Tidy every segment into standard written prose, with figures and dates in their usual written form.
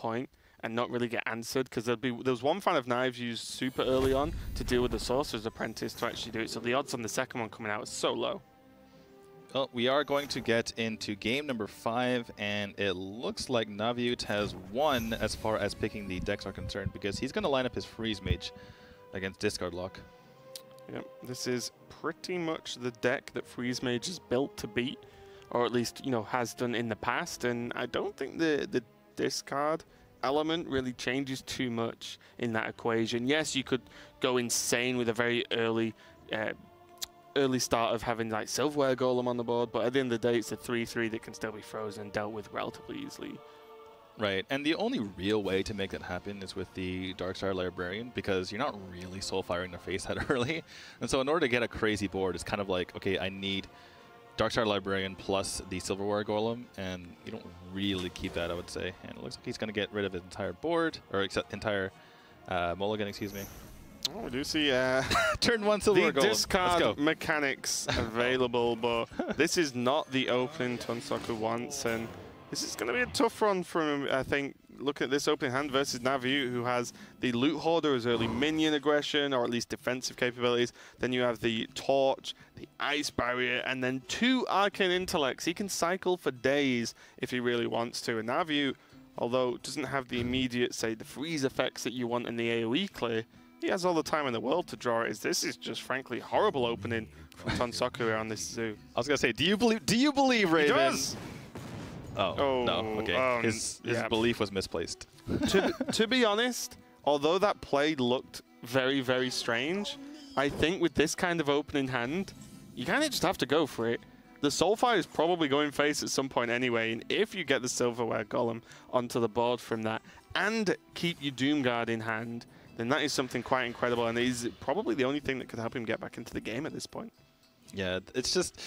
point and not really get answered, because there was one fan of Knives used super early on to deal with the Sorcerer's Apprentice to actually do it, so the odds on the second one coming out is so low. Well, we are going to get into game number 5, and it looks like Naviute has won as far as picking the decks are concerned, because he's going to line up his Freeze Mage against Discard Lock. Yep, this is pretty much the deck that Freeze Mage is built to beat, or at least, you know, has done in the past, and I don't think the discard element really changes too much in that equation. Yes, you could go insane with a very early start of having like Silverware Golem on the board, but at the end of the day, it's a 3/3 that can still be frozen and dealt with relatively easily. Right, and the only real way to make that happen is with the Darkstar Librarian, because you're not really soul firing their face that early. And so in order to get a crazy board, it's kind of like, okay, I need Darkstar Librarian plus the Silverware Golem, and you don't really keep that, I would say. And it looks like he's going to get rid of his entire board, or entire mulligan, excuse me. Oh, we do see turn 1 Silverware Golem. the discard mechanics available, but this is not the opening Tunsaku wants, and this is going to be a tough run from him, I think. Look at this opening hand versus Naviute, who has the Loot Hoarder as early minion aggression, or at least defensive capabilities. Then you have the Torch, the Ice Barrier, and then 2 Arcane Intellects. He can cycle for days if he really wants to. And Naviute, although doesn't have the immediate, say, the freeze effects that you want in the AoE clear, he has all the time in the world to draw it. This is just, frankly, horrible opening from Tunsaku on this Zoo. I was going to say, do you believe, Raven? He does! Oh, no, okay. His belief was misplaced. to be honest, although that play looked very, very strange, I think with this kind of opening hand, you kind of just have to go for it. The Soulfire is probably going face at some point anyway, and if you get the Silverware Golem onto the board from that, and keep your Doomguard in hand, then that is something quite incredible, and it is probably the only thing that could help him get back into the game at this point. Yeah, it's just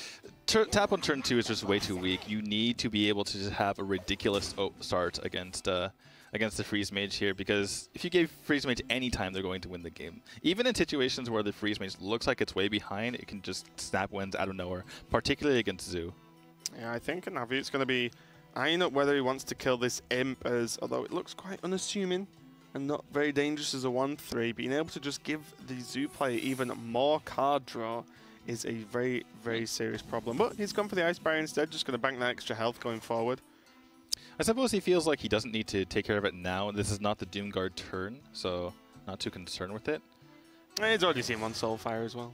tap on turn 2 is just way too weak. You need to be able to just have a ridiculous start against the Freeze Mage here, because if you gave Freeze Mage any time, they're going to win the game. Even in situations where the Freeze Mage looks like it's way behind, it can just snap wins out of nowhere, particularly against Zoo. Yeah, I think Naviute's going to be eyeing up whether he wants to kill this Imp, as although it looks quite unassuming and not very dangerous as a 1/3, being able to just give the Zoo player even more card draw is a very, very serious problem. But he's gone for the Ice Barrier instead, just going to bank that extra health going forward. I suppose he feels like he doesn't need to take care of it now. This is not the Doomguard turn, so not too concerned with it. He's already seen 1 Soulfire as well.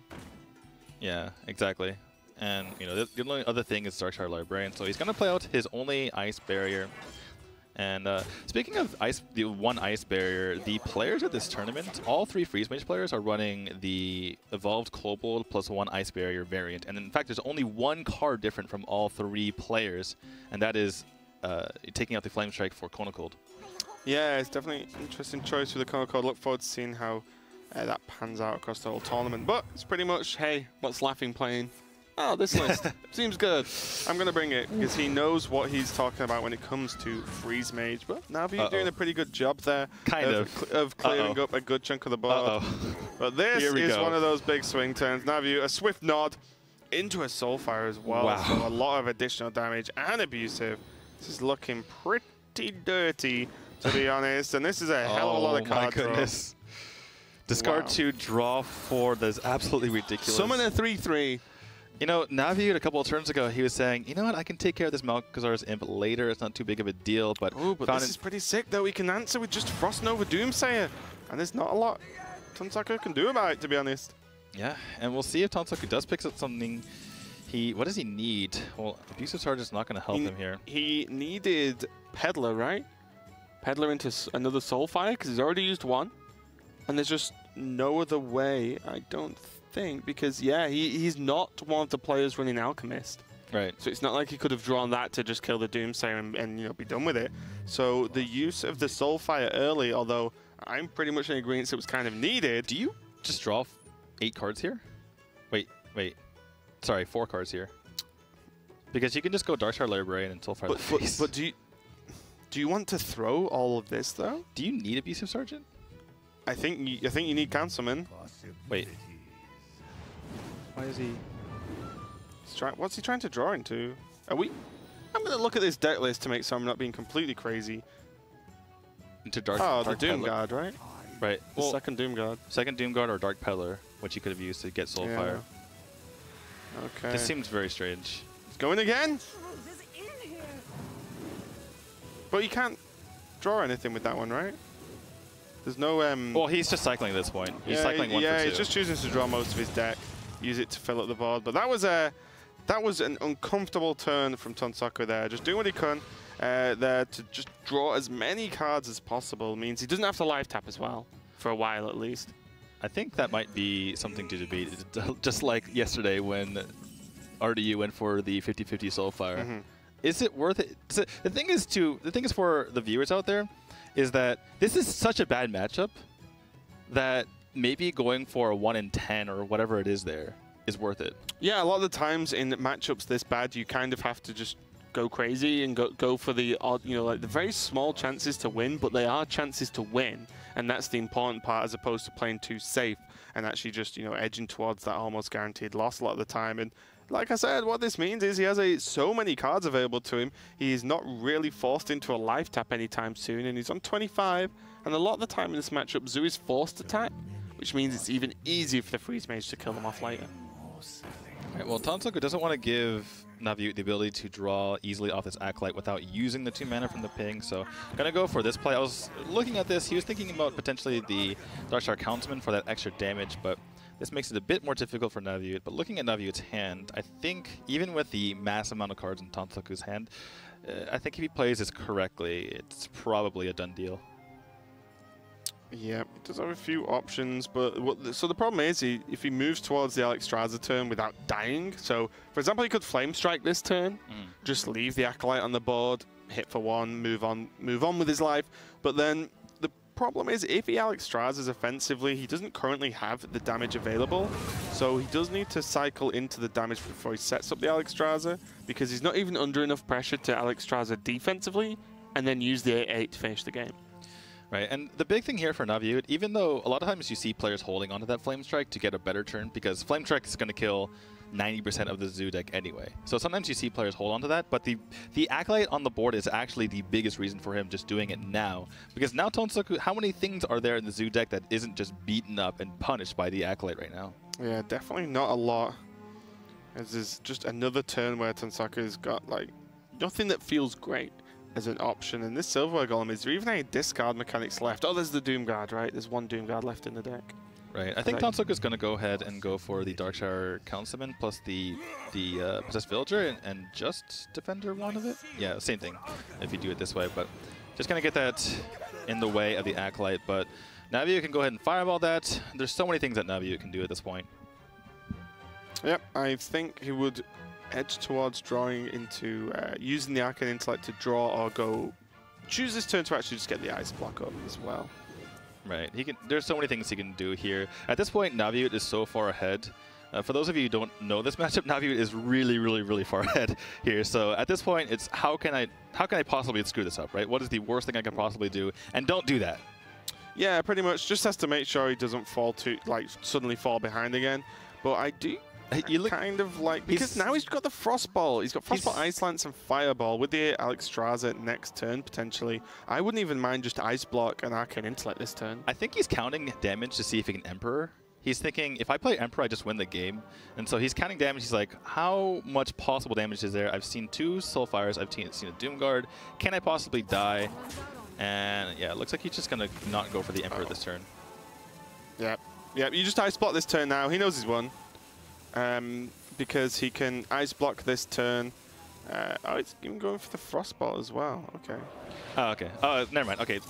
Yeah, exactly. And you know, the only other thing is Darkstar Librarian, so he's going to play out his only Ice Barrier. And speaking of the 1 Ice Barrier, the players at this tournament, all 3 Freeze Mage players are running the Evolved Kobold plus 1 Ice Barrier variant. And in fact, there's only 1 card different from all 3 players, and that is taking out the Flame Strike for Konocold. Yeah, it's definitely an interesting choice for the Konocold. Look forward to seeing how that pans out across the whole tournament. But it's pretty much, hey, what's Laughing playing? Oh, this list seems good. I'm going to bring it, because he knows what he's talking about when it comes to Freeze Mage. But Naviute doing a pretty good job there of clearing up a good chunk of the board. But this is one of those big swing turns. Naviute, a swift nod into a Soulfire as well. Wow. So a lot of additional damage and abusive. This is looking pretty dirty, to be honest. And this is a hell of a lot of card draw. Goodness. Discard 2, draw 4. That's absolutely ridiculous. Summon a 3/3. You know, Naviute a couple of turns ago, he was saying, you know what, I can take care of this Malchezaar's Imp later. It's not too big of a deal. But this is pretty sick, though. We can answer with just Frost Nova Doomsayer. And there's not a lot Tunsaku can do about it, to be honest. Yeah, and we'll see if Tunsaku does pick up something. What does he need? Well, Abusive Charge is not going to help him here. He needed Peddler, right? Peddler into another Soulfire, because he's already used 1. And there's just no other way, I don't think, because, yeah, he's not one of the players running Alchemist. Right. So it's not like he could have drawn that to just kill the Doomsayer and you know, be done with it. So the use of the Soulfire early, although I'm pretty much in agreement it was kind of needed. Do you just draw 8 cards here? Wait. Sorry, 4 cards here. Because you can just go Darkstar Librarian and Soulfire the face. But do you want to throw all of this, though? Do you need Abusive Sergeant? I think you need Councilman. Wait. Why is he... What's he trying to draw into? I'm going to look at this deck list to make sure I'm not being completely crazy. into Dark. Oh, Dark the Doom Peddler. Guard, right? Right. The Well, second Doom Guard. second Doom Guard or Dark Peddler, which he could have used to get Soulfire. Okay. This seems very strange. It's going again. But you can't draw anything with that one, right? There's no... Well, he's just cycling at this point. He's cycling one for two. he's just choosing to draw most of his deck, use it to fill up the board. But that was an uncomfortable turn from Tonsaku there. Just doing what he can there to just draw as many cards as possible. Means he doesn't have to live tap as well, for a while at least. I think that might be something to debate. Just like yesterday when RDU went for the 50-50 Soulfire. Mm-hmm. Is it worth it? The thing is for the viewers out there, is that this is such a bad matchup that maybe going for a 1 in 10 or whatever it is there is worth it. Yeah, a lot of the times in matchups this bad, you kind of have to just go crazy and go for the odd, like the very small chances to win, but they are chances to win, and that's the important part as opposed to playing too safe and actually just, edging towards that almost guaranteed loss a lot of the time. And like I said, what this means is he has so many cards available to him. He's not really forced into a life tap anytime soon, and he's on 25. And a lot of the time in this matchup, Zoo is forced to tap, which means it's even easier for the Freeze Mage to kill them off later. Right, well, Tonsaku doesn't want to give Naviute the ability to draw easily off this Acolyte without using the 2 mana from the ping, so gonna go for this play. I was looking at this, he was thinking about potentially the Darkstar Councilman for that extra damage, but this makes it a bit more difficult for Naviute. But looking at Naviute's hand, I think even with the mass amount of cards in Tonsaku's hand, I think if he plays this correctly, it's probably a done deal. Yeah, he does have a few options, but so the problem is if he moves towards the Alexstrasza turn without dying, so for example he could Flame Strike this turn, just leave the Acolyte on the board, hit for 1, move on with his life, but then the problem is if he Alexstrazzas offensively, he doesn't currently have the damage available, so he does need to cycle into the damage before he sets up the Alexstrasza, because he's not even under enough pressure to Alexstrasza defensively, and then use the 8/8 to finish the game. Right, and the big thing here for Naviute, even though a lot of times you see players holding onto that Flame Strike to get a better turn, because Flame Strike is going to kill 90% of the Zoo deck anyway. So sometimes you see players hold onto that, but the Acolyte on the board is actually the biggest reason for him just doing it now. Because now Tonsaku, how many things are there in the Zoo deck that isn't just beaten up and punished by the Acolyte right now? Yeah, definitely not a lot. This is just another turn where Tonsaku's got like nothing that feels great as an option. And this Silverware Golem, is there even any discard mechanics left? Oh, there's the Doom Guard, right? There's 1 Doom Guard left in the deck. Right, I think Tonsaku is going to go ahead and go for the Darkshire Councilman plus the Possessed Villager and just Defender 1 of it? Yeah, same thing if you do it this way, but just going to get that in the way of the Acolyte. But Naviute can go ahead and fireball that. There's so many things that Naviute can do at this point. Yep, I think he would edge towards drawing into using the Arcane Intellect to draw or go choose this turn to actually just get the Ice Block up as well. Right, there's so many things he can do here. At this point, Naviute is so far ahead. For those of you who don't know this matchup, Naviute is really, really, really far ahead here. So at this point, it's how can I possibly screw this up, right? What is the worst thing I can possibly do? And don't do that. Yeah, pretty much. Just has to make sure he doesn't suddenly fall behind again. But I do kind of like, because now he's got the Frostball. He's got Frostball, Ice Lance, and Fireball with the Alexstrasza next turn, potentially. I wouldn't even mind just Ice Block and Arcane Intellect this turn. I think he's counting damage to see if he can Emperor. He's thinking, if I play Emperor, I just win the game. And so he's counting damage. He's like, how much possible damage is there? I've seen 2 Soulfires. I've seen a Doom Guard. Can I possibly die? And yeah, it looks like he's just going to not go for the Emperor this turn. Yep. Yep, you just Ice Block this turn now. He knows he's won. Because he can Ice Block this turn. Oh, it's even going for the Frostball as well. Okay. Oh, okay. Oh, never mind. Okay.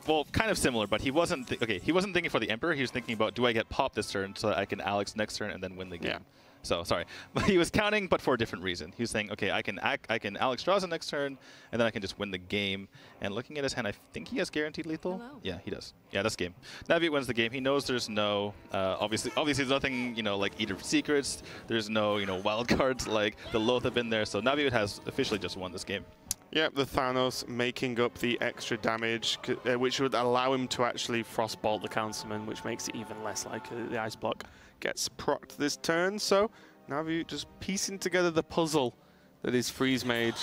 Well, kind of similar, but he wasn't. He wasn't thinking for the Emperor. He was thinking about, do I get Pop this turn so that I can Alex next turn and then win the game? Yeah. So sorry, but he was counting, but for a different reason. He was saying, okay, I can Alexstrasza next turn, and then I can just win the game. And looking at his hand, I think he has guaranteed lethal. Hello. Yeah, he does. Yeah, that's game. Naviute wins the game. He knows there's no obviously there's nothing like Eater of Secrets. There's no wild cards like the Loath have been there. So Naviute has officially just won this game. Yep, the Thanos making up the extra damage, which would allow him to actually Frostbolt the Councilman, which makes it even less likely that the Ice Block gets procced this turn. So Naviute just piecing together the puzzle that is Freeze Mage.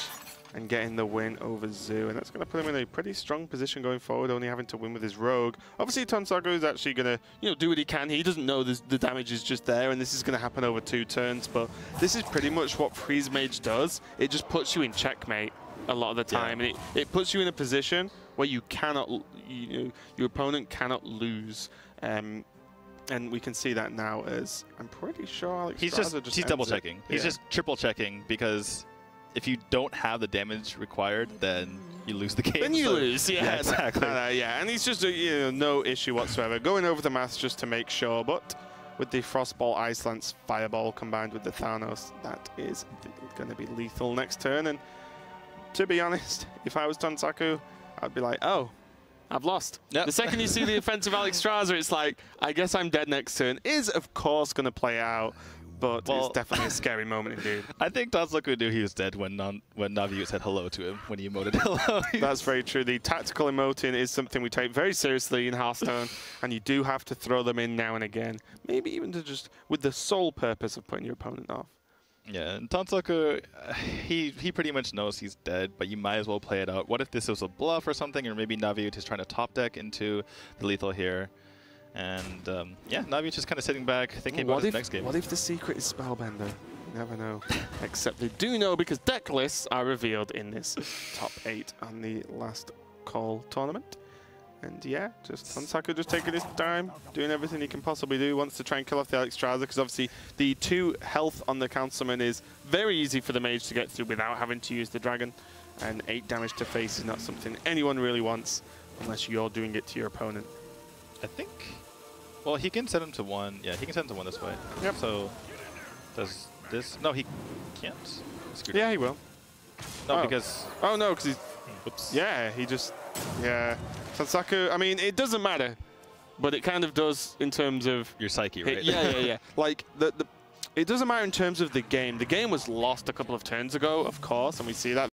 and getting the win over Zoo. And that's going to put him in a pretty strong position going forward, only having to win with his Rogue. Obviously, Tonsaku is actually going to, do what he can. He doesn't know the damage is just there, and this is going to happen over 2 turns. But this is pretty much what Freeze Mage does. It just puts you in checkmate a lot of the time, and it puts you in a position where you cannot, your opponent cannot lose. And we can see that now as I'm pretty sure Alexstrasza he's double checking. He's just triple checking, because if you don't have the damage required, then you lose the game. Then you lose, yeah. Exactly. Yeah, and he's just no issue whatsoever. Going over the maths just to make sure, but with the Frostball, Ice Lance, Fireball combined with the Thanos, that is going to be lethal next turn. And to be honest, if I was Tonsaku, I'd be like, oh, I've lost. Yep. The second you see the offensive Alexstrasza, it's like, I guess I'm dead next turn. Is, of course, going to play out. But it's definitely a scary moment indeed. I think Tonsaku knew he was dead when Naviu said hello to him, when he emoted hello. That's very true. The tactical emoting is something we take very seriously in Hearthstone, and you do have to throw them in now and again. Maybe even to just, with the sole purpose of putting your opponent off. Yeah, and Tonsaku, he pretty much knows he's dead, but you might as well play it out. What if this was a bluff or something, or maybe Naviu is trying to top deck into the lethal here? And yeah, Navi's just kind of sitting back, thinking about his next game. What if the secret is Spellbender? You never know. Except they do know, because deck lists are revealed in this top 8 on the last call tournament. And yeah, just Tonsaku just taking his time, doing everything he can possibly do. Wants to try and kill off the Alexstrasza, because obviously the 2 health on the counter summon is very easy for the mage to get through without having to use the dragon. And 8 damage to face is not something anyone really wants, unless you're doing it to your opponent. I think. Well, he can set him to 1. Yeah, he can set him to 1 this way. Yep. So, does this... No, he can't. Yeah, he will. No, because... Oh, no, because he's... Oops. Yeah, he just... Yeah. Tonsaku, I mean, it doesn't matter, but it kind of does in terms of... Your psyche, right? Yeah. Like, it doesn't matter in terms of the game. The game was lost a couple of turns ago, of course, and we see that.